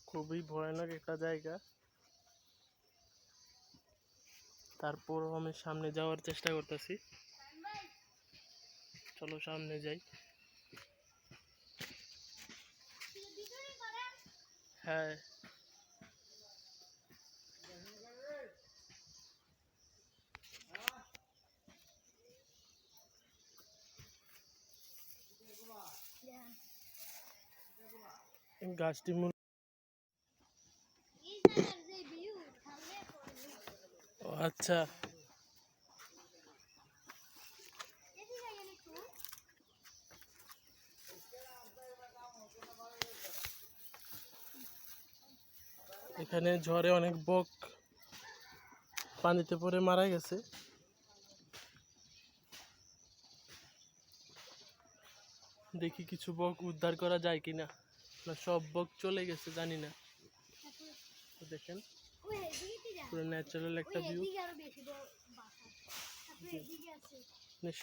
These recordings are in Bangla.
খুবই ভয়ানক একটা জায়গা, তারপরও আমি সামনে যাওয়ার চেষ্টা করতেছি। চলো সামনে যাই। হ্যাঁ, গাছটি আচ্ছা, এখানে ঝড়ে অনেক বক পানিতে পড়ে মারা গেছে। দেখি কিছু বক উদ্ধার করা যায় কিনা, না সব বক চলে গেছে জানি না। দেখেন পুরো ন্যাচারাল একটা ভিউ।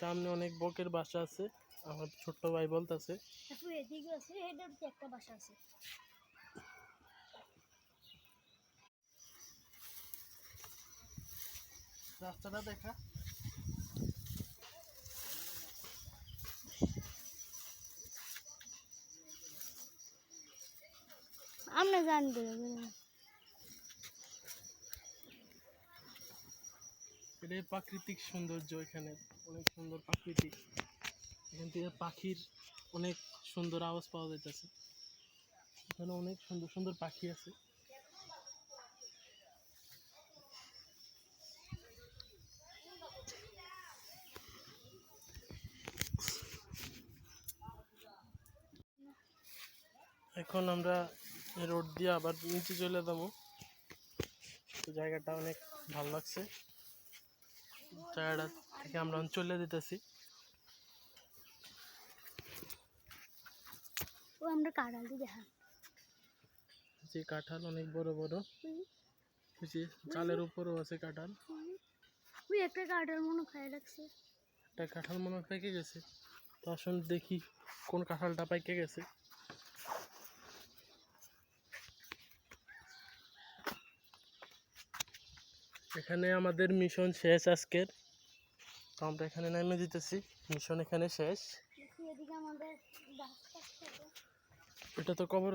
সামনে অনেক বকের বাসা আছে, আমার ছোট্ট ভাই বলতেছে। রাস্তাটা দেখা, আমরা জানবো। এটাই প্রাকৃতিক সৌন্দর্য, এখানে অনেক সুন্দর প্রাকৃতিক। এখান থেকে পাখির অনেক সুন্দর আওয়াজ পাওয়া যাইতেছে। এখানে অনেক সুন্দর সুন্দর পাখি আছে। এখন আমরা রোড দিয়ে আবার নিচে চলে যাবো। জায়গাটা অনেক ভালো লাগছে, জায়গাটা থেকে আমরা চলে যেতেছি। আমরা কাঁঠাল দেখা, যে কাঁঠাল অনেক বড় বড়, যে চালের উপরও আছে কাঁঠাল। একটা কাঁঠাল মনে খাই লাগছে, একটা কাঁঠাল মনে পেকে গেছে। তো আসলে দেখি কোন কাঁঠালটা পেকে গেছে। এখানে আমাদের মিশন শেষ আজকের, তো আমরা এখানে নেমে দিতেছি। মিশন এখানে শেষ। এটা তো কবর।